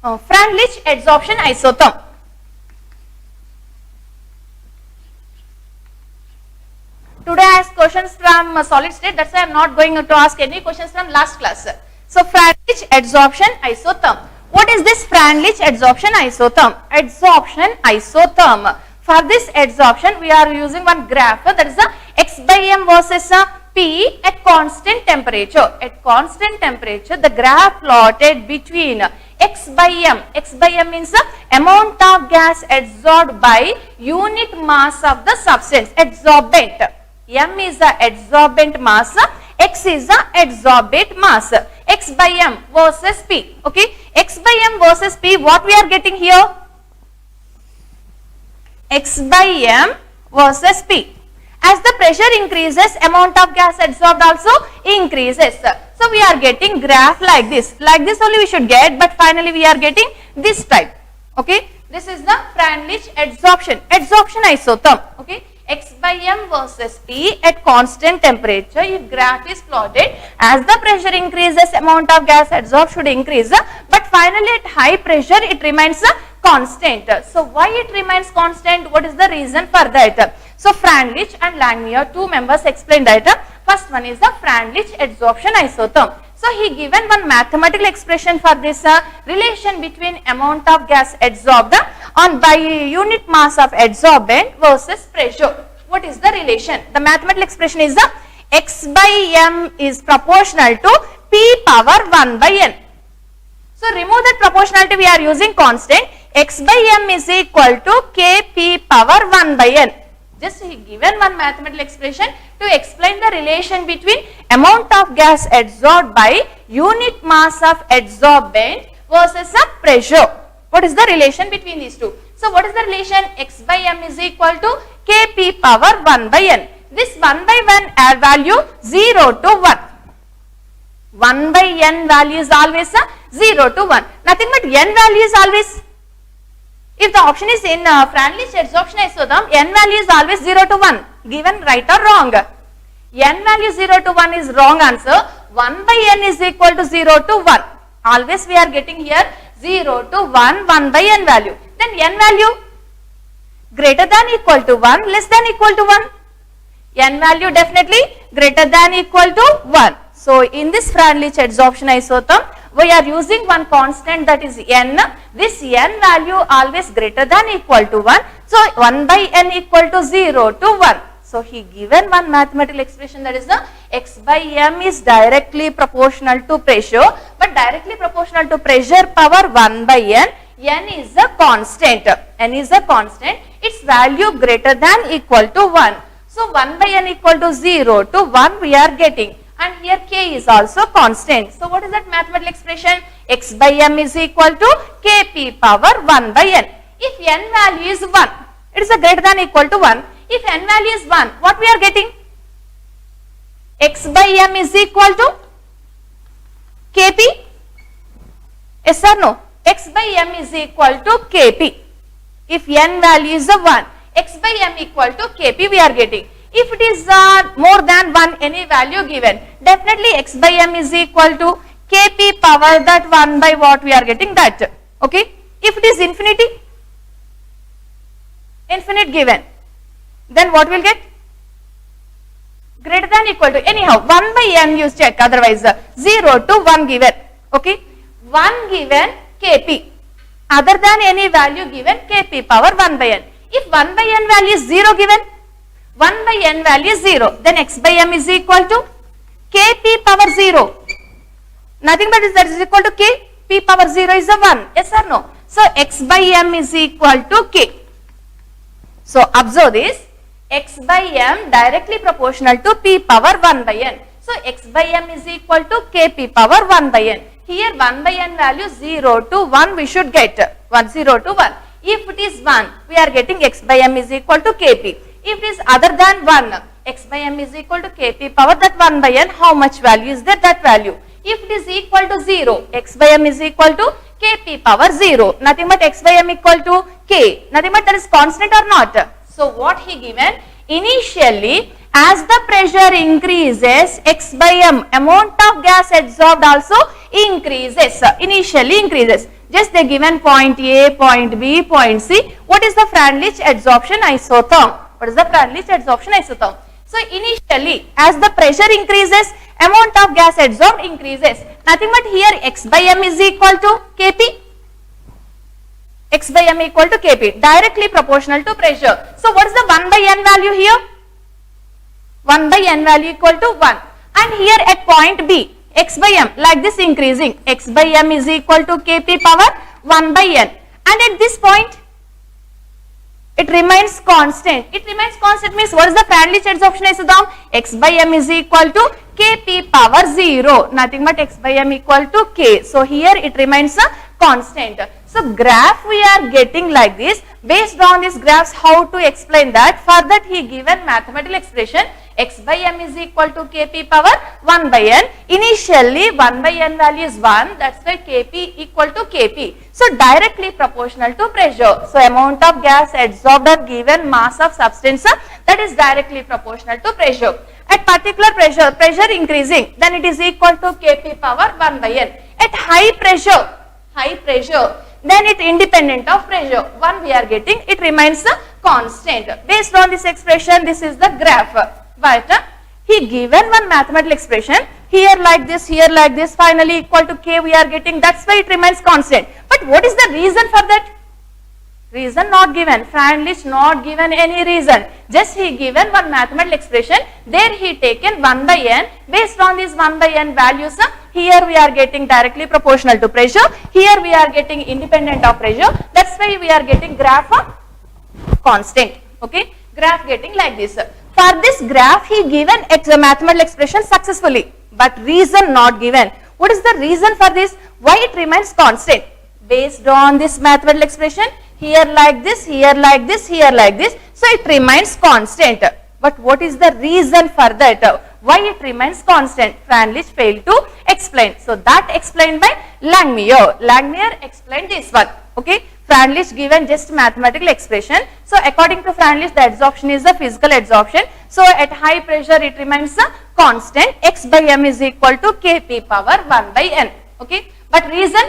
Freundlich adsorption isotherm. Today I asked questions from solid state, that's why I am not going to ask any questions from last class. So Freundlich adsorption isotherm. What is this Freundlich adsorption isotherm? Adsorption isotherm. For this adsorption we are using one graph, that is the x by m versus P at constant temperature. At constant temperature the graph plotted between x by m. X by m means the amount of gas adsorbed by unit mass of the substance, adsorbent. M is the adsorbent mass, x is the adsorbate mass. X by m versus P. Okay, x by m versus P, what we are getting here? X by m versus P. As the pressure increases, amount of gas adsorbed also increases. So we are getting graph like this. Like this only we should get, but finally we are getting this type. Okay, this is the Freundlich adsorption isotherm. Okay, x by m versus P at constant temperature. If graph is plotted, as the pressure increases, amount of gas adsorbed should increase, but finally at high pressure it remains constant. So why it remains constant? What is the reason for that? So Freundlich and Langmuir, two members, explained that. First one is the Freundlich adsorption isotherm. So he given one mathematical expression for this relation between amount of gas adsorbed on by unit mass of adsorbent versus pressure. What is the relation? The mathematical expression is the x by m is proportional to P power 1 by n. So remove that proportionality, we are using constant. X by m is equal to Kp power 1 by n. Just he given one mathematical expression to explain the relation between amount of gas adsorbed by unit mass of adsorbent versus a pressure. What is the relation between these two? So what is the relation? X by m is equal to Kp power 1 by n. This 1 by 1 value 0 to 1. 1 by n value is always 0 to 1. Nothing but n value is always. If the option is in Freundlich adsorption isotherm, n value is always 0 to 1. Given right or wrong? N value 0 to 1 is wrong answer. 1 by n is equal to 0 to 1. Always we are getting here 0 to 1, 1 by n value. Then n value greater than equal to 1, less than equal to 1. N value definitely greater than equal to 1. So in this Freundlich adsorption isotherm, we are using one constant, that is n. This n value always greater than equal to 1. So 1 by n equal to 0 to 1. So he given one mathematical expression, that is the x by m is directly proportional to pressure, but directly proportional to pressure power 1 by n. N is a constant. N is a constant. Its value greater than equal to 1. So 1 by n equal to 0 to 1 we are getting. And here k is also constant. So what is that mathematical expression? X by m is equal to Kp power 1 by n. If n value is 1, it is a greater than equal to 1. If n value is 1, what we are getting? X by m is equal to Kp? Yes or no? X by m is equal to Kp. If n value is 1, x by m equal to Kp we are getting. If it is more than 1, any value given, definitely x by m is equal to Kp power that 1 by what we are getting, that. Okay. If it is infinity, infinite given, then what will get? Greater than equal to, anyhow 1 by n you check, otherwise 0 to 1 given. Okay. 1 given Kp, other than any value given, Kp power 1 by n. If 1 by n value is 0 given, 1 by n value is 0, then x by m is equal to Kp power 0. Nothing but that is equal to k. P power 0 is a 1. Yes or no? So x by m is equal to k. So observe this. X by m directly proportional to P power 1 by n. So x by m is equal to Kp power 1 by n. Here 1 by n value 0 to 1 we should get. 0 to 1. If it is 1, we are getting x by m is equal to Kp. If it is other than 1, x by m is equal to Kp power that 1 by n, how much value is there? That value. If it is equal to 0, x by m is equal to Kp power 0. Nothing but x by m equal to k. Nothing but that is constant or not. So what he given? Initially, as the pressure increases, x by m, amount of gas adsorbed also increases. Initially increases. Just they given point A, point B, point C. What is the Freundlich adsorption isotherm? What is the Freundlich adsorption isotherm? So initially, as the pressure increases, amount of gas adsorbed increases. Nothing but here x by m is equal to Kp. X by m equal to Kp, directly proportional to pressure. So what is the 1 by n value here? 1 by n value equal to 1. And here at point B, x by m like this increasing, x by m is equal to Kp power 1 by n. And at this point, it remains constant. It remains constant means what is the Freundlich adsorption isotherm? X by m is equal to Kp power 0. Nothing but x by m equal to K. So here it remains a constant. So graph we are getting like this. Based on these graphs, how to explain that? For that he given mathematical expression x by m is equal to Kp power 1 by n. Initially 1 by n value is 1. That's why Kp equal to Kp. So directly proportional to pressure. So amount of gas adsorbed or given mass of substance that is directly proportional to pressure. At particular pressure increasing, then it is equal to Kp power 1 by n. At high pressure, then it independent of pressure. 1 we are getting, it remains constant. Based on this expression, this is the graph. But he given one mathematical expression, here like this, finally equal to K we are getting, that's why it remains constant. But what is the reason for that? Reason not given, Freundlich not given any reason. Just he given one mathematical expression, there he taken 1 by n. Based on these 1 by n values, here we are getting directly proportional to pressure, here we are getting independent of pressure. That's why we are getting graph constant. Okay, graph getting like this. For this graph, he given a mathematical expression successfully, but reason not given. What is the reason for this? Why it remains constant? Based on this mathematical expression, here like this, here like this, here like this, so it remains constant. But what is the reason for that? Why it remains constant? Freundlich failed to explain. So that explained by Langmuir. Langmuir explained this one. Okay. Freundlich given just mathematical expression. So according to Freundlich, the adsorption is the physical adsorption. So at high pressure it remains a constant. X by m is equal to Kp power 1 by n. Okay. But reason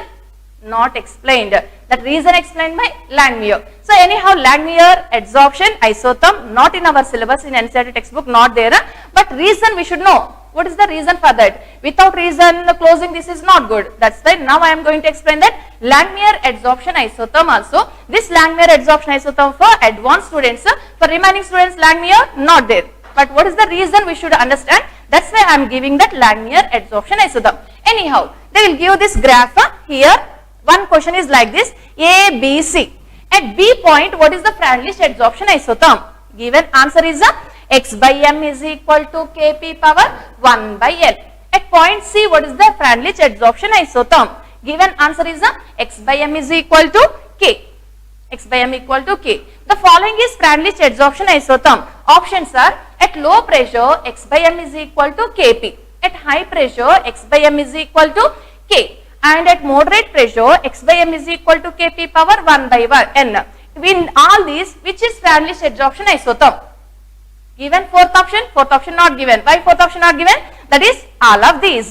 not explained. That reason explained by Langmuir. So anyhow, Langmuir adsorption isotherm not in our syllabus in NCERT textbook, not there. But reason we should know. What is the reason for that? Without reason, closing this is not good. That's why now I am going to explain that Langmuir adsorption isotherm also. This Langmuir adsorption isotherm for advanced students. For remaining students, Langmuir not there. But what is the reason we should understand? That's why I am giving that Langmuir adsorption isotherm. Anyhow, they will give this graph here. One question is like this, A, B, C. At B point, what is the Freundlich adsorption isotherm? Given answer is x by m is equal to Kp power 1 by n. At point C, what is the Freundlich adsorption isotherm? Given answer is x by m is equal to K. X by m equal to K. The following is Freundlich adsorption isotherm. Options are at low pressure, x by m is equal to Kp. At high pressure, x by m is equal to K. And at moderate pressure, x by m is equal to Kp power 1 by n. In all these, which is Freundlich adsorption isotherm? Given fourth option not given. Why fourth option not given? That is all of these.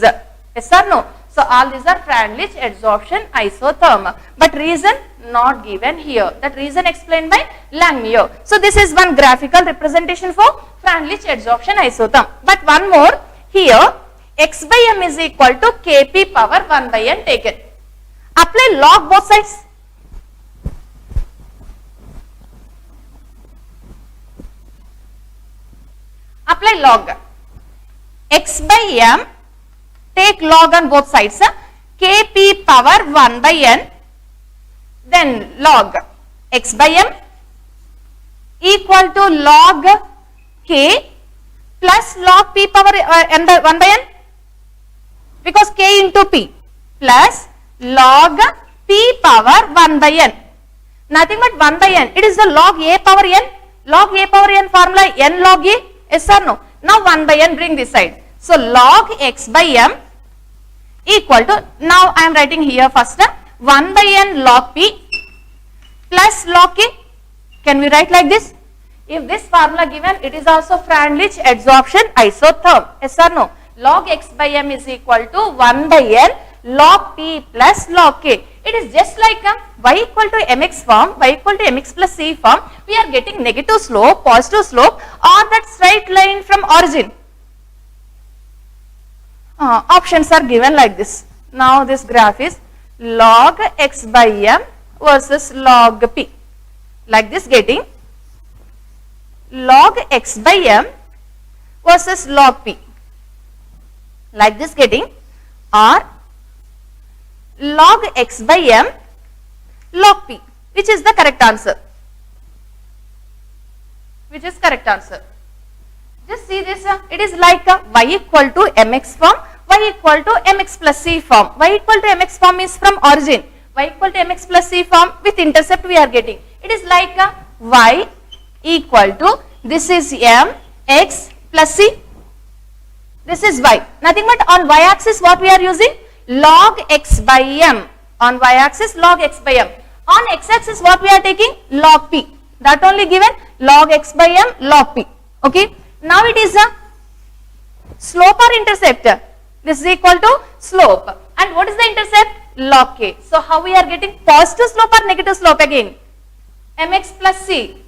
Yes or no? So all these are Freundlich adsorption isotherm. But reason not given here. That reason explained by Langmuir. So this is one graphical representation for Freundlich adsorption isotherm. But one more here. X by m is equal to Kp power 1 by n taken. Apply log both sides. Apply log. X by m, take log on both sides. Kp power 1 by n. Then log x by m equal to log k plus log p power n by 1 by n. Because k into p plus log p power 1 by n. Nothing but 1 by n. It is the log a power n. Log a power n formula n log a. Yes or no? Now 1 by n bring this side. So log x by m equal to, now I am writing here first 1 by n log p plus log k. Can we write like this? If this formula given, it is also Freundlich adsorption isotherm. Yes or no? Log x by m is equal to 1 by n log p plus log k. It is just like y equal to mx form, y equal to mx plus c form. We are getting negative slope, positive slope, or that straight line from origin. Options are given like this. Now this graph is log x by m versus log p. Like this, getting log x by m versus log p. Like this, getting, or log x by m log p. Which is the correct answer? Which is correct answer? Just see this, it is like y equal to mx form, y equal to mx plus c form. Y equal to mx form is from origin, y equal to mx plus c form with intercept we are getting. It is like y equal to, this is m, x plus c, this is y. Nothing but on y axis what we are using? Log x by m. On y axis log x by m. On x axis what we are taking? Log p. That only given, log x by m log p. Okay. Now it is a slope or intercept. This is equal to slope. And what is the intercept? Log k. So how we are getting positive slope or negative slope again? Mx plus c.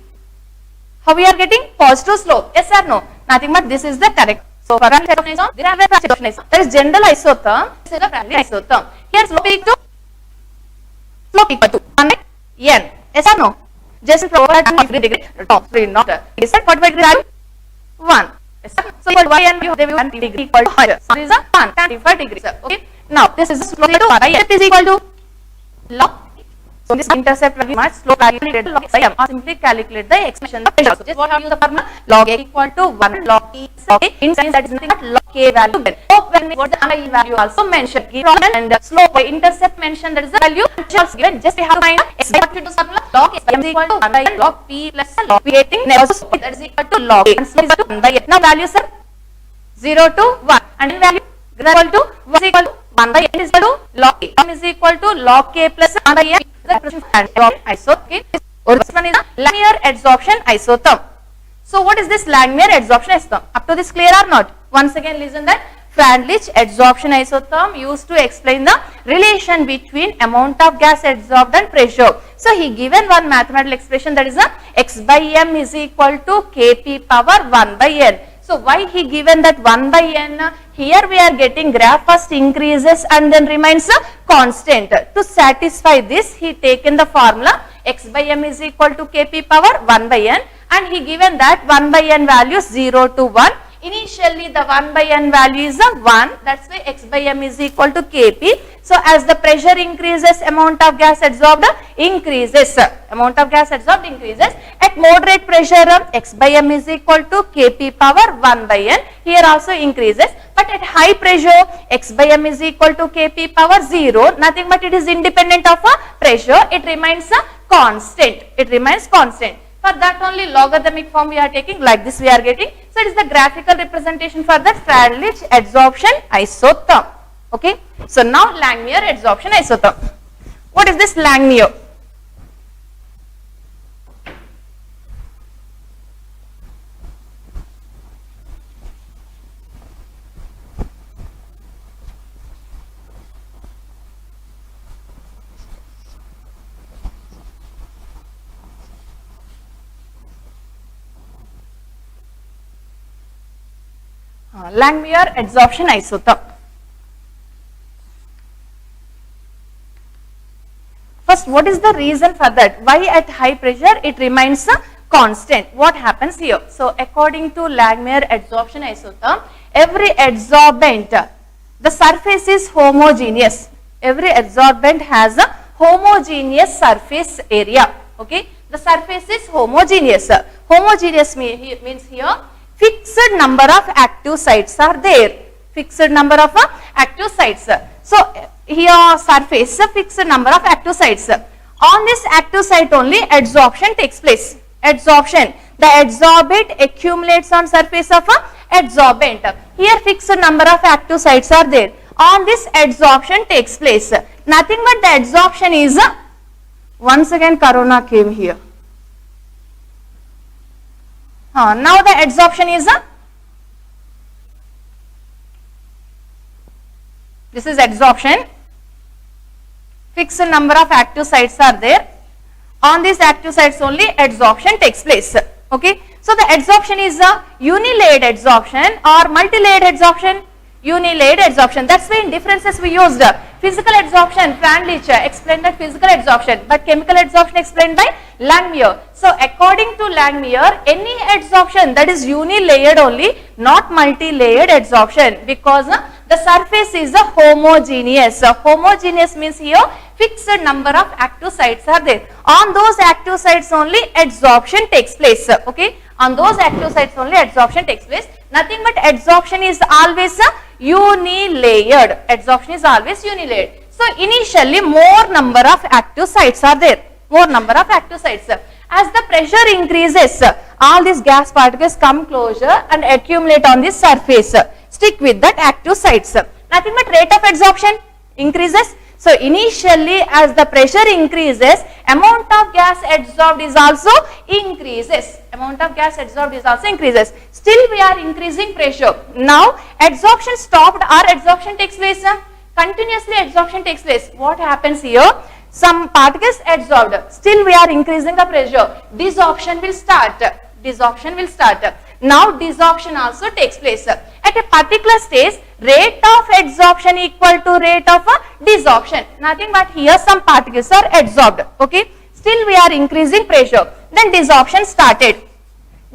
How we are getting positive slope? Yes or no? Nothing but this is the correct. So for Franklin isotherm, there is general isotherm. This is the Franklin isotherm. Here slope equal to 1 by n. Yes or no? Just provide 45 degree top 3 not. Is that 45 degree value? 1. Yes, so equal to y and they will 1 degree equal to 100. So this is a 125 degrees. Okay. Now this is the slope to y is equal to log. So this intercept value must slope calculate log x by m, or simply calculate the expression of pressure. So just what have you use the formula? Log a equal to 1 log t. Okay. In science that is nothing but log k value. Slope when we got the I value also mentioned. And slope by intercept mentioned, that is the value. Also given, just we have to find x by to formula. Log x by m is equal to 1 by n log p plus log p. That is equal to log a. And slope is equal to 1 by n. Now values are 0 to 1. And in value is equal to 1 is equal to 1 by n is equal to log a. M is equal to log k plus 1 by n. Isotherm. One is Langmuir adsorption isotherm. So what is this Langmuir adsorption isotherm? Up to this clear or not? Once again listen that Freundlich adsorption isotherm used to explain the relation between amount of gas adsorbed and pressure. So he given one mathematical expression, that is a x by m is equal to kp power 1 by n. So why he given that 1 by n? Here we are getting graph first increases and then remains constant. To satisfy this, he taken the formula x by m is equal to kp power 1 by n, and he given that 1 by n value 0 to 1. Initially the 1 by n value is a 1, that's why x by m is equal to kp. So as the pressure increases, amount of gas adsorbed increases. Amount of gas adsorbed increases. At moderate pressure, x by m is equal to kp power 1 by n. Here also increases. But at high pressure, x by m is equal to kp power 0. Nothing but it is independent of a pressure. It remains a constant. It remains constant. For that only logarithmic form we are taking, like this we are getting. So it is the graphical representation for the Freundlich adsorption isotherm. Okay. So now Langmuir adsorption isotherm. What is this Langmuir? Langmuir adsorption isotherm. First, what is the reason for that? Why at high pressure it remains constant? What happens here? So, according to Langmuir adsorption isotherm, every adsorbent, the surface is homogeneous. Every adsorbent has a homogeneous surface area. Okay, the surface is homogeneous. Homogeneous means here fixed number of active sites are there. Fixed number of active sites. So here surface, fixed number of active sites. On this active site only adsorption takes place. Adsorption. The adsorbate accumulates on surface of adsorbent. Here fixed number of active sites are there. On this adsorption takes place. Nothing but the adsorption is, once again corona came here. Now the adsorption is this is adsorption. fixed number of active sites are there. On these active sites only adsorption takes place. Okay. So the adsorption is a unilayered adsorption or multi-layered adsorption. Unilayered adsorption. That's why in differences we used physical adsorption, Freundlich explained that physical adsorption, but chemical adsorption explained by Langmuir. So according to Langmuir, any adsorption that is unilayered only, not multi-layered adsorption, because the surface is a homogeneous. Homogeneous means here fixed number of active sites are there. On those active sites only adsorption takes place. Okay. On those active sites only adsorption takes place. Nothing but adsorption is always unilayered. Adsorption is always unilayered. So initially more number of active sites are there. More number of active sites. As the pressure increases, all these gas particles come closer and accumulate on this surface. Stick with that active sites. Nothing but rate of adsorption increases. So initially as the pressure increases, amount of gas adsorbed is also increases. Amount of gas adsorbed is also increases. Still we are increasing pressure. Now adsorption stopped or adsorption takes place. Continuously adsorption takes place. What happens here? Some particles adsorbed. Still we are increasing the pressure. Desorption will start. Desorption will start. Now desorption also takes place. At a particular stage, rate of adsorption equal to rate of desorption. Nothing but here some particles are adsorbed. Okay. Still we are increasing pressure. Then desorption started.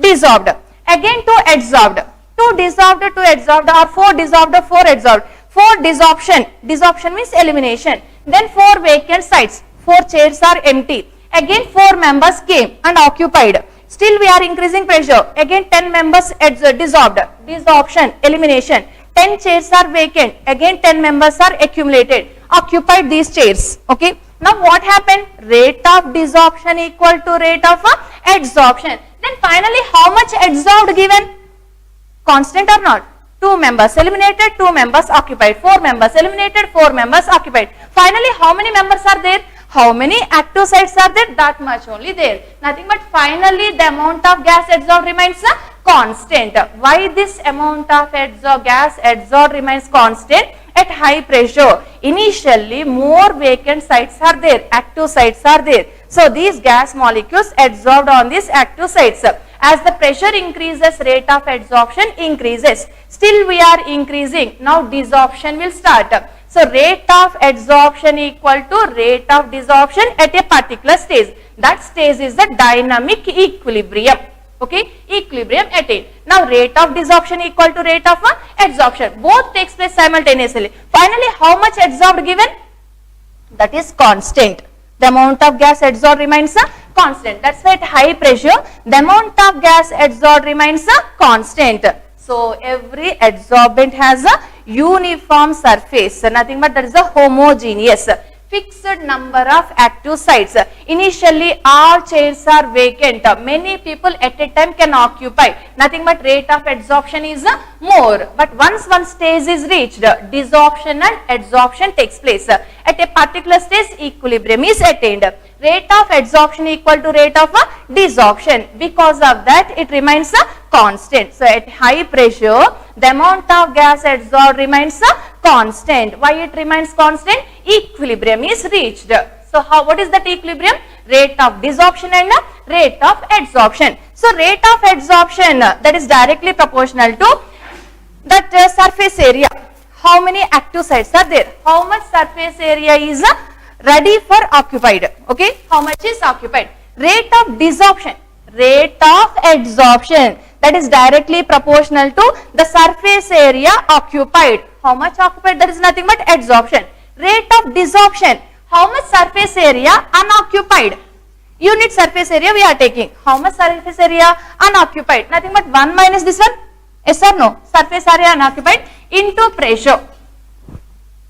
Dissolved. Again to adsorbed. 2 dissolved to adsorbed or 4 dissolved to 4 adsorbed. 4 desorption. Desorption means elimination. Then 4 vacant sites. 4 chairs are empty. Again 4 members came and occupied. Still we are increasing pressure. Again 10 members dissolved. Desorption, elimination. 10 chairs are vacant. Again 10 members are accumulated. Occupied these chairs. Okay. Now what happened? Rate of desorption equal to rate of adsorption. Then finally how much adsorbed given? Constant or not? 2 members eliminated, 2 members occupied. 4 members eliminated, 4 members occupied. Finally how many members are there? How many active sites are there? That much only there. Nothing but finally the amount of gas adsorbed remains constant. Why this amount of gas adsorbed remains constant? At high pressure, initially more vacant sites are there, active sites are there. So these gas molecules adsorbed on these active sites. As the pressure increases, rate of adsorption increases. Still we are increasing. Now desorption will start. So rate of adsorption equal to rate of desorption at a particular stage. That stage is the dynamic equilibrium. Okay, equilibrium attained. Now rate of desorption equal to rate of adsorption. Both takes place simultaneously. Finally, how much adsorbed given? That is constant. The amount of gas adsorbed remains constant. That's why at high pressure, the amount of gas adsorbed remains constant. So every adsorbent has a uniform surface. Nothing but that is a homogeneous. Fixed number of active sites. Initially all chairs are vacant. Many people at a time can occupy. Nothing but rate of adsorption is more. But once one stage is reached, desorption and adsorption takes place. At a particular stage, equilibrium is attained. Rate of adsorption equal to rate of desorption. Because of that, it remains constant. So at high pressure, the amount of gas adsorbed remains constant. Why it remains constant? Equilibrium is reached. So what is that equilibrium? Rate of desorption and rate of adsorption. So rate of adsorption that is directly proportional to that surface area. How many active sites are there? How much surface area is ready for occupied? Okay, how much is occupied? Rate of desorption, rate of adsorption, that is directly proportional to the surface area occupied. How much occupied? That is nothing but adsorption. Rate of desorption, how much surface area unoccupied? Unit surface area we are taking. How much surface area unoccupied? Nothing but 1 minus this one. Yes or no? Surface area unoccupied into pressure.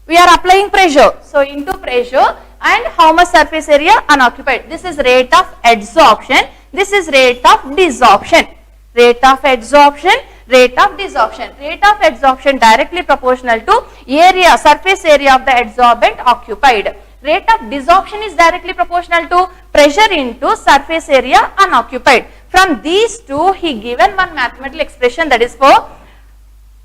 We are applying pressure. So into pressure and how much surface area unoccupied. This is rate of adsorption. This is rate of desorption. Rate of adsorption, rate of desorption. Rate of adsorption directly proportional to area, surface area of the adsorbent occupied. Rate of desorption is directly proportional to pressure into surface area unoccupied. From these two, he given one mathematical expression, that is for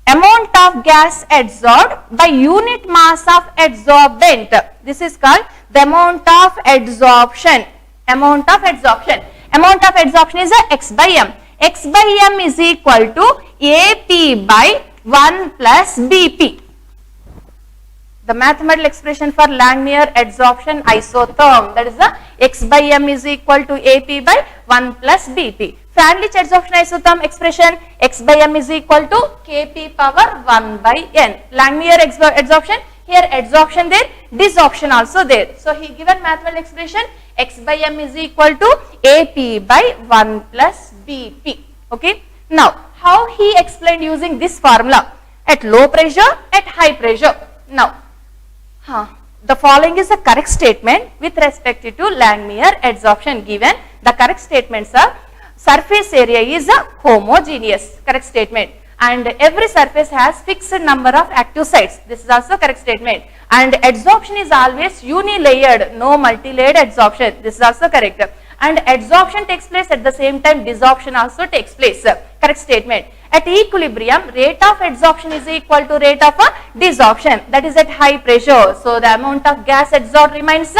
amount of gas adsorbed by unit mass of adsorbent. This is called the amount of adsorption. Amount of adsorption. Amount of adsorption is x by m. X by m is equal to AP by 1 plus BP. The mathematical expression for Langmuir adsorption isotherm, that is the x by m is equal to AP by 1 plus BP. Fredlich adsorption isotherm expression, x by m is equal to Kp power 1 by n. Langmuir adsorption, here adsorption there, desorption also there. So he given mathematical expression x by m is equal to AP by 1 plus BP. Okay. Now how he explained using this formula? At low pressure, at high pressure. Now the following is the correct statement with respect to Langmuir adsorption given. The correct statements are surface area is homogeneous, correct statement, and every surface has fixed number of active sites. This is also correct statement. And adsorption is always unilayered, no multi-layered adsorption. This is also correct. And adsorption takes place at the same time desorption also takes place. Correct statement. At equilibrium, rate of adsorption is equal to rate of desorption, that is at high pressure. So the amount of gas adsorbed remains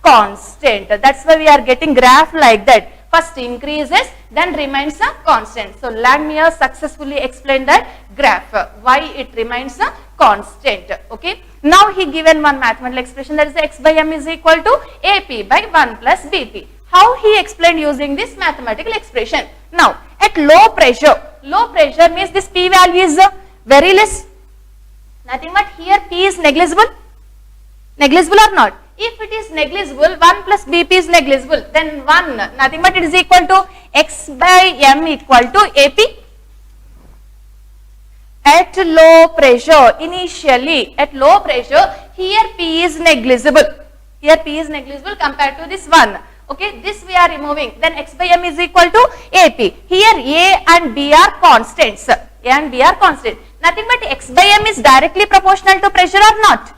constant. That's why we are getting graph like that. First increases, then remains constant. So Langmuir successfully explained that graph, why it remains constant. Okay. Now he given one mathematical expression, that is x by m is equal to AP by 1 plus BP. How he explained using this mathematical expression? Now at low pressure means this P value is very less, nothing but here P is negligible or not? If it is negligible, 1 plus BP is negligible, then 1, nothing but it is equal to x by m equal to AP. At low pressure, initially at low pressure, here P is negligible, compared to this 1. Okay, this we are removing, then x by m is equal to AP. Here A and B are constants, nothing but x by m is directly proportional to pressure or not?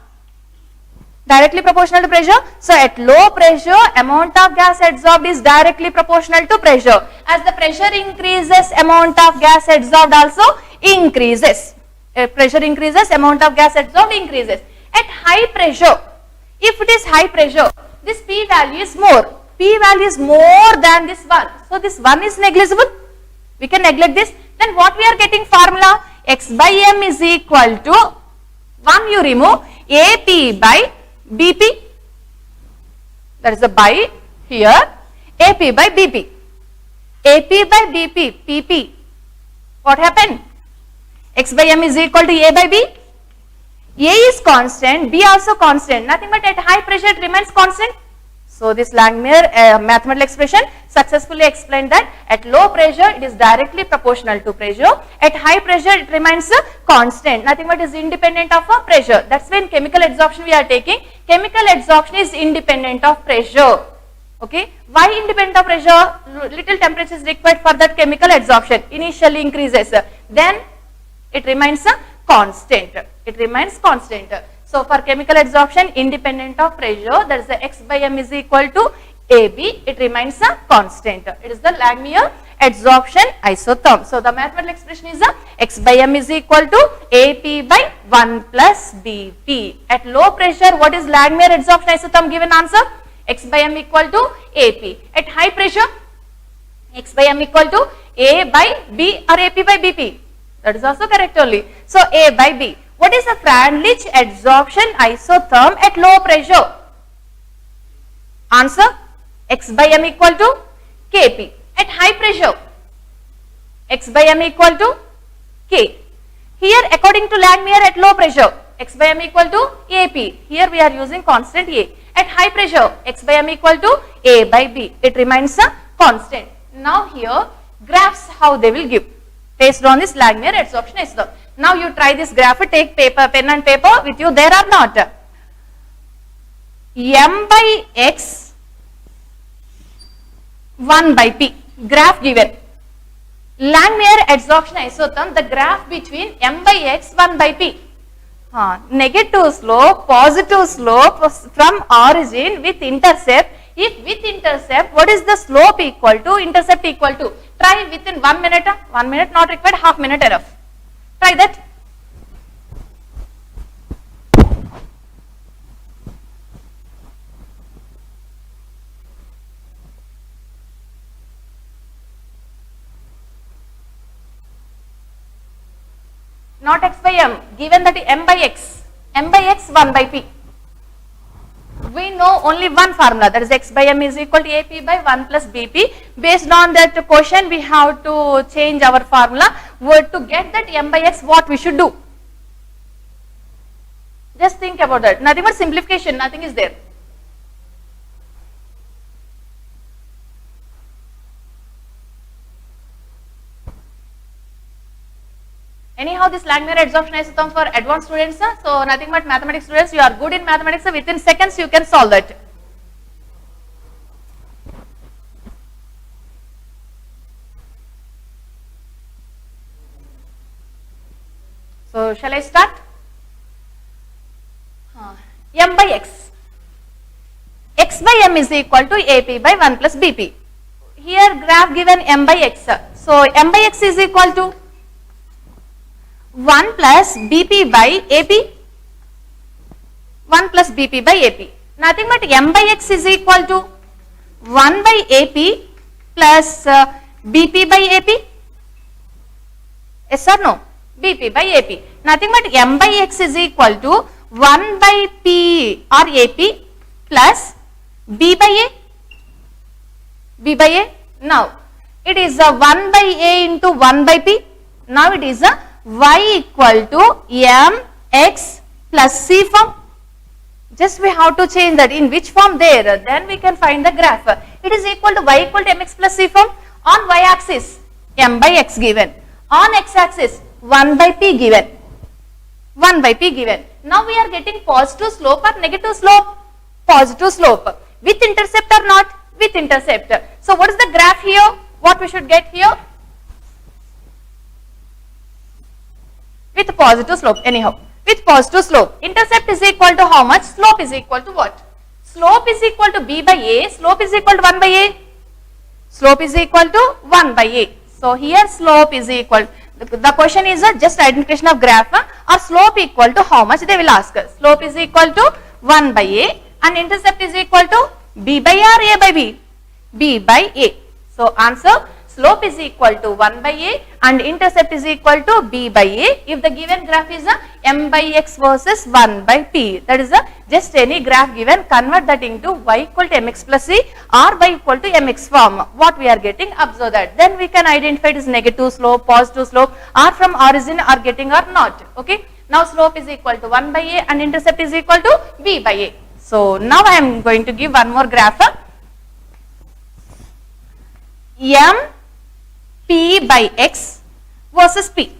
Directly proportional to pressure. So at low pressure, amount of gas adsorbed is directly proportional to pressure. As the pressure increases, amount of gas adsorbed also increases. Pressure increases, amount of gas adsorbed increases. At high pressure, if it is high pressure, this P value is more. P value is more than this 1. So this 1 is negligible. We can neglect this. Then what we are getting formula? X by m is equal to 1 you remove AP by BP. That is a by here. AP by BP. AP by BP. PP. What happened? X by m is equal to A by B. A is constant, B also constant. Nothing but at high pressure it remains constant. So this Langmuir mathematical expression successfully explained that at low pressure it is directly proportional to pressure. At high pressure it remains constant. Nothing but is independent of pressure. That's when chemical adsorption we are taking. Chemical adsorption is independent of pressure. Okay. Why independent of pressure? Little temperature is required for that chemical adsorption. Initially increases. Then it remains constant. So for chemical adsorption independent of pressure, that is the x by m is equal to AB, it remains constant. It is the Langmuir adsorption isotherm. So the mathematical expression is x by m is equal to AP by 1 plus BP. At low pressure, what is Langmuir adsorption isotherm? Given answer, x by m equal to AP. At high pressure, x by m equal to A by B or AP by BP. That is also correct only. So A by B. What is the Fredlich adsorption isotherm at low pressure? Answer, x by m equal to Kp. At high pressure, x by m equal to K. Here according to Langmuir at low pressure, x by m equal to AP. Here we are using constant A. At high pressure, x by m equal to A by B. It remains a constant. Now here graphs how they will give based on this Langmuir adsorption isotherm. Now you try this graph, take pen and paper with you there or not. M by X 1 by P, graph given. Langmuir adsorption isotherm, the graph between M by X 1 by P. Negative slope, positive slope from origin with intercept. If with intercept, what is the slope equal to, intercept equal to? Try within 1 minute, 1 minute not required, half minute enough. Try that. not x by m, given that m by x 1 by p. We know only one formula, that is x by m is equal to ap by 1 plus bp. Based on that question, we have to change our formula. To get that m by x, what we should do? Just think about that. Nothing but simplification, nothing is there. Anyhow, this Langmuir adsorption isotherm for advanced students, so nothing but mathematics students, you are good in mathematics, so within seconds you can solve that. So, shall I start? M by x. X by m is equal to ap by 1 plus bp. Here graph given m by x. So, m by x is equal to 1 plus bp by ap, 1 plus bp by ap. Nothing but m by x is equal to 1 by ap plus bp by ap. Yes or no? bp by ap. Nothing but m by x is equal to 1 by p or ap plus b by a. b by a. Now, it is a 1 by a into 1 by p. Now, it is a y equal to m x plus c form. Just we have to change that in which form there, then we can find the graph. It is equal to y equal to mx plus c form. On y axis m by x given, on x axis 1 by p given, 1 by p given. Now we are getting positive slope or negative slope? Positive slope. With intercept or not? With intercept. So what is the graph here? What we should get here? With positive slope, anyhow. With positive slope. Intercept is equal to how much? Slope is equal to what? Slope is equal to b by a. Slope is equal to 1 by a. Slope is equal to 1 by a. So here slope is equal. The question is just identification of graph or slope equal to how much they will ask. Slope is equal to 1 by a and intercept is equal to b by a or a by b? b by a. So answer, slope is equal to 1 by a and intercept is equal to b by a if the given graph is m by x versus 1 by p. That is just any graph given, convert that into y equal to mx plus c or y equal to mx form. What we are getting, observe that. Then we can identify it as negative slope, positive slope, or from origin are getting or not. Okay. Now slope is equal to 1 by a and intercept is equal to b by a. So now I am going to give one more graph. M p by x versus p.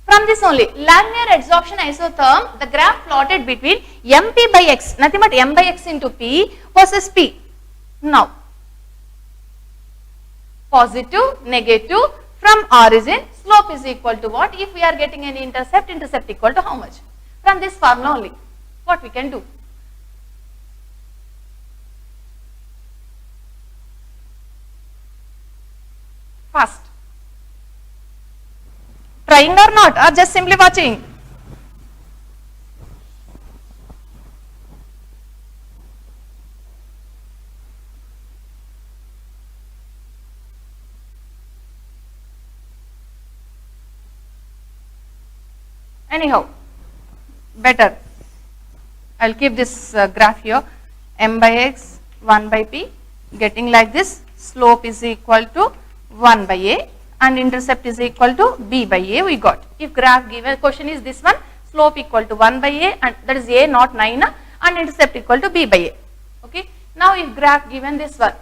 From this only, Langmuir adsorption isotherm, the graph plotted between mp by x, nothing but m by x into p versus p. Now, positive, negative, from origin, slope is equal to what? If we are getting any intercept, intercept equal to how much? From this formula only, what we can do? Fast. Trying or not, or just simply watching? Anyhow, better. I will keep this graph here. M by x, 1 by p, getting like this. Slope is equal to 1 by a and intercept is equal to b by a we got. If graph given, question is this one, slope equal to 1 by a and that is a not 9 and intercept equal to b by a. Okay. Now if graph given this one,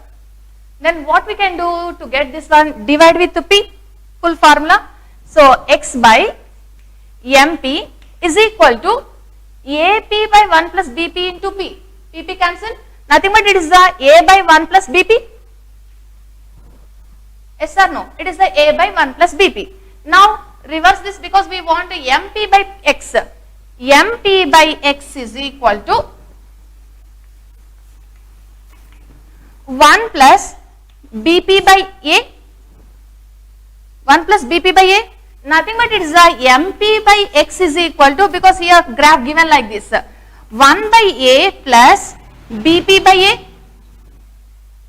then what we can do to get this one? Divide with p, full formula. So x by mp is equal to ap by 1 plus bp into p. pp cancel, nothing but it is the a by 1 plus bp. Yes or no? It is the a by 1 plus bp. Now reverse this because we want mp by x. mp by x is equal to 1 plus bp by a. 1 plus bp by a. Nothing but it is the mp by x is equal to, because here graph given like this, 1 by a plus bp by a.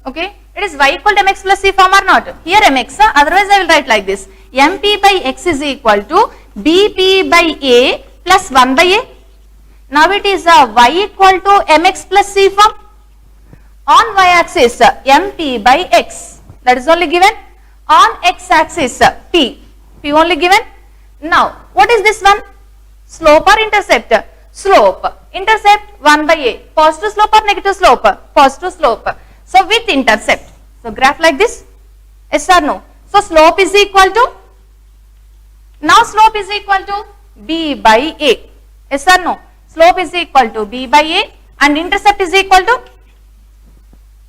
Okay. It is y equal to mx plus c form or not? Here mx, otherwise I will write like this. mp by x is equal to BP by A plus 1 by A. Now it is y equal to mx plus c form. On y-axis mp by x, that is only given. On x-axis p only given. Now what is this one? Slope or intercept? Slope. Intercept 1 by a. Positive slope or negative slope? Positive slope. So with intercept. So graph like this. Yes or no? So slope is equal to, now slope is equal to b by a. Yes or no? Slope is equal to b by a and intercept is equal to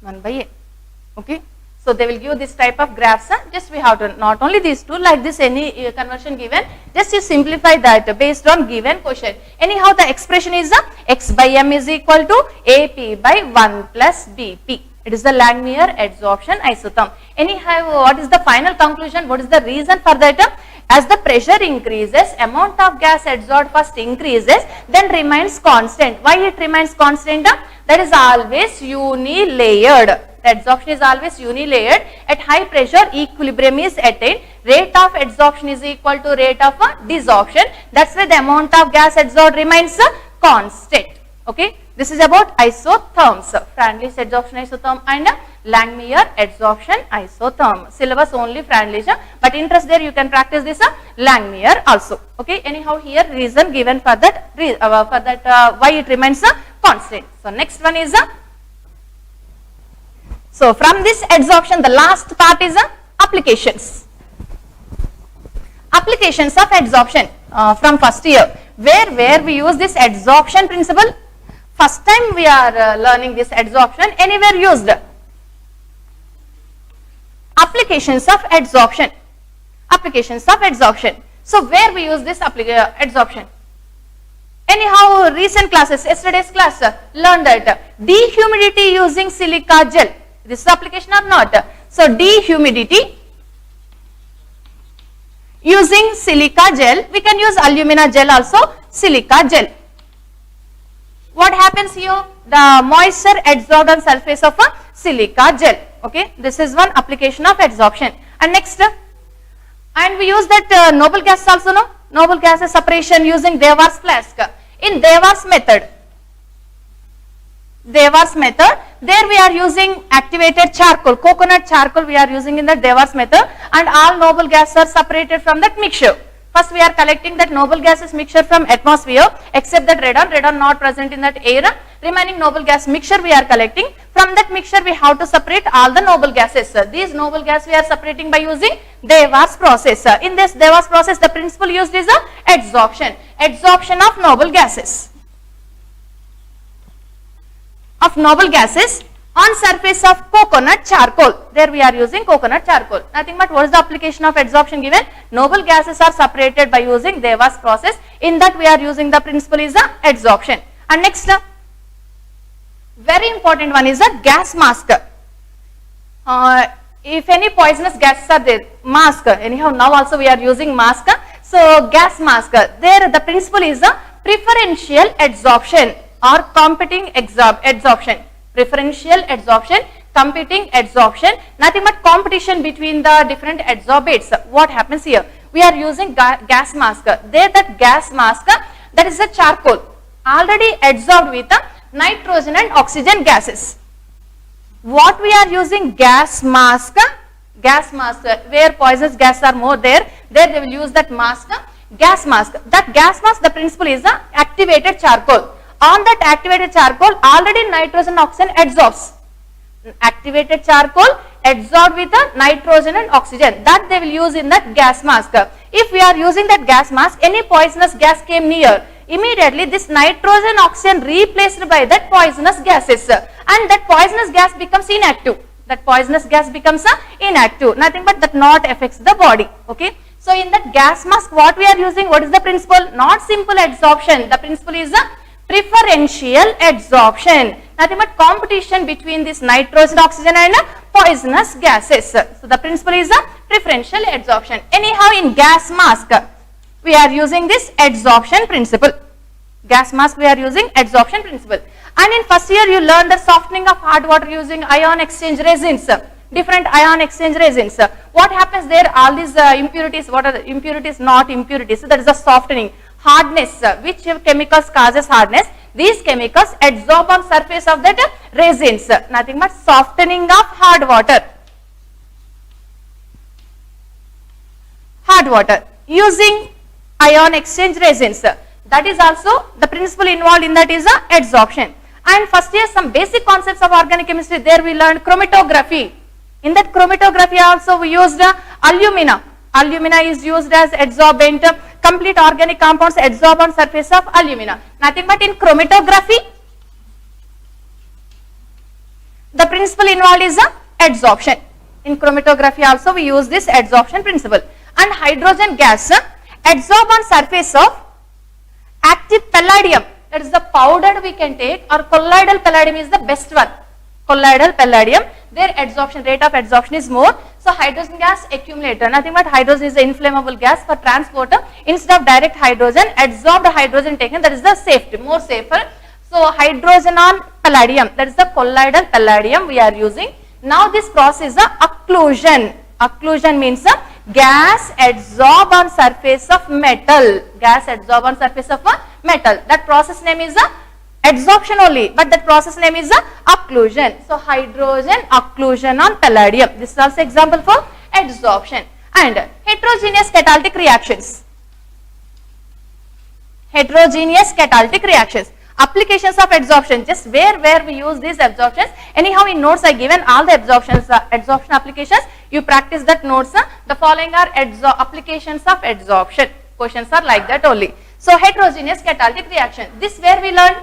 1 by a. Okay. So they will give this type of graphs. Just we have to, not only these two, like this any conversion given, just you simplify that based on given question. Anyhow the expression is x by m is equal to ap by 1 plus bp. It is the Langmuir adsorption isotherm. Anyhow, what is the final conclusion? What is the reason for that? As the pressure increases, amount of gas adsorbed first increases, then remains constant. Why it remains constant? That is always unilayered. The adsorption is always unilayered. At high pressure, equilibrium is attained. Rate of adsorption is equal to rate of desorption. That's why the amount of gas adsorbed remains constant. Okay. This is about isotherms, Freundlich adsorption isotherm and Langmuir adsorption isotherm. Syllabus only Freundlich, but interest there you can practice this Langmuir also. Okay. Anyhow, here reason given for that, why it remains constant. So next one is so from this adsorption, the last part is applications. Applications of adsorption from first year, where we use this adsorption principle. First time we are learning this adsorption, anywhere used. Applications of adsorption. Applications of adsorption. So where we use this adsorption? Anyhow, recent classes, yesterday's class learned that dehumidity using silica gel. This is application or not? So dehumidity using silica gel. We can use alumina gel also, silica gel. What happens here? The moisture adsorbed on surface of a silica gel. Okay, this is one application of adsorption. And next, and we use that noble gas also, no? Noble gases separation using Dewar's flask. In Dewar's method, there we are using activated charcoal, coconut charcoal we are using in the Dewar's method, and all noble gases are separated from that mixture. First we are collecting that noble gases mixture from atmosphere, except that radon not present in that air. Remaining noble gas mixture we are collecting. From that mixture we have to separate all the noble gases. These noble gas we are separating by using Dewar's process. In this Dewar's process, the principle used is adsorption. Adsorption of noble gases. On surface of coconut charcoal. There we are using coconut charcoal. Nothing but what is the application of adsorption given? Noble gases are separated by using Dewar's process. In that we are using the principle is adsorption. And next, very important one is a gas mask. If any poisonous gases are there, mask. Anyhow, now also we are using mask. So gas mask. There the principle is a preferential adsorption or competing adsorption. Preferential adsorption, competing adsorption, nothing but competition between the different adsorbates. What happens here? We are using gas mask. There that gas mask, that is a charcoal already adsorbed with nitrogen and oxygen gases. What we are using gas mask, where poisonous gases are more there they will use that mask, gas mask. That gas mask, the principle is activated charcoal. On that activated charcoal, already nitrogen and oxygen adsorbs. Activated charcoal adsorbed with nitrogen and oxygen. That they will use in that gas mask. If we are using that gas mask, any poisonous gas came near, immediately this nitrogen oxygen replaced by that poisonous gases, and that poisonous gas becomes inactive. Nothing but that not affects the body. Okay. So in that gas mask, what we are using? What is the principle? Not simple adsorption. The principle is preferential adsorption. Nothing but competition between this nitrogen, oxygen and poisonous gases. So the principle is preferential adsorption. Anyhow, in gas mask, we are using this adsorption principle. Gas mask we are using adsorption principle. And in first year you learned the softening of hard water using ion exchange resins. different ion exchange resins. What happens there? All these impurities, what are the impurities? Not impurities. So that is the softening. Hardness, which chemicals causes hardness? These chemicals adsorb on surface of that resins, nothing but softening of hard water. Hard water using ion exchange resins. That is also the principle involved in that is adsorption. And first year some basic concepts of organic chemistry, there we learned chromatography. In that chromatography also we used alumina. Alumina is used as adsorbent. Complete organic compounds adsorb on surface of alumina. Nothing but in chromatography, the principle involved is adsorption. In chromatography also we use this adsorption principle. And hydrogen gas adsorb on surface of active palladium. That is the powdered we can take, or colloidal palladium is the best one. Colloidal palladium, their adsorption, rate of adsorption is more. So hydrogen gas accumulator, nothing but hydrogen is the inflammable gas for transport. Instead of direct hydrogen, adsorbed hydrogen taken, that is the safety, more safer. So hydrogen on palladium, that is the colloidal palladium we are using. Now this process is occlusion. Occlusion means gas adsorb on surface of metal. Gas adsorb on surface of metal. That process name is adsorption only, but that process name is occlusion. So hydrogen occlusion on palladium. This is also example for adsorption. And heterogeneous catalytic reactions. Heterogeneous catalytic reactions. Applications of adsorption, just where we use these absorptions. Anyhow, in notes I given all the adsorption applications. You practice that notes. The following are applications of adsorption. Questions are like that only. So heterogeneous catalytic reaction. This where we learn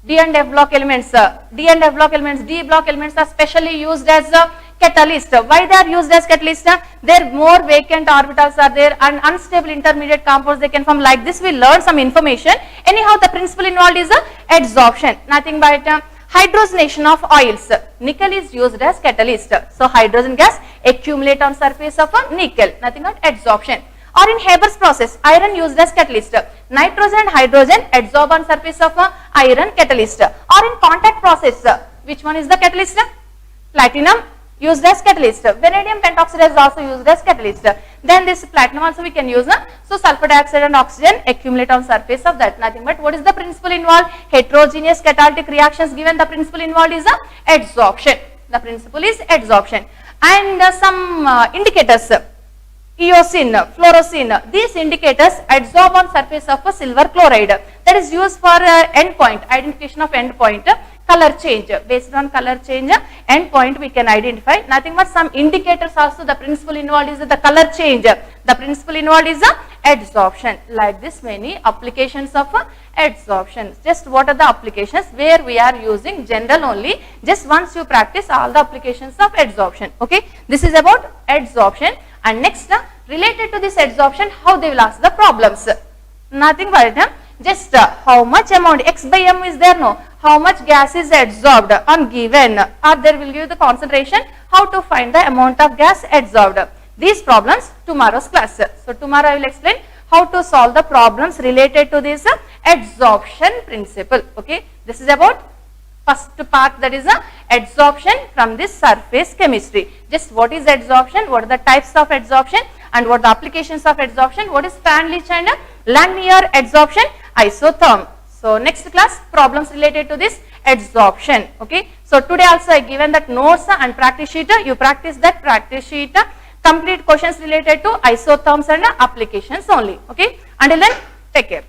D and F block elements. D and F block elements, D block elements are specially used as catalyst. Why they are used as catalyst? There more vacant orbitals are there and unstable intermediate compounds they can form. Like this we learn some information. Anyhow, the principle involved is adsorption. Nothing but hydrogenation of oils. Nickel is used as catalyst. So hydrogen gas accumulate on surface of nickel. Nothing but adsorption. Or in Haber's process, iron used as catalyst. Nitrogen and hydrogen adsorb on surface of iron, catalyst. Or in contact process, which one is the catalyst? Platinum used as catalyst. Vanadium pentoxide is also used as catalyst. Then this platinum also we can use. So sulfur dioxide and oxygen accumulate on surface of that. Nothing but what is the principle involved? Heterogeneous catalytic reactions given. The principle involved is adsorption. The principle is adsorption. And some indicators. Eosine, fluorescein, these indicators adsorb on surface of a silver chloride. That is used for endpoint, identification of endpoint, color change. Based on color change, endpoint we can identify. Nothing but some indicators also. The principle involved is the color change. The principle involved is adsorption. Like this many applications of adsorption. Just what are the applications where we are using general only. Just once you practice all the applications of adsorption. Okay, this is about adsorption. And next, related to this adsorption, how they will ask the problems. Nothing but just how much amount, X by M is there, no? How much gas is adsorbed on given, or there will give the concentration, how to find the amount of gas adsorbed. These problems tomorrow's class. So tomorrow I will explain how to solve the problems related to this adsorption principle. Okay, this is about first part, that is adsorption from this surface chemistry. Just what is adsorption, what are the types of adsorption, and what are the applications of adsorption, what is Freundlich and Langmuir adsorption, isotherm. So next class, problems related to this adsorption. Okay, so today also I given that notes and practice sheet. You practice that practice sheet, complete questions related to isotherms and applications only. Okay, until then, take care.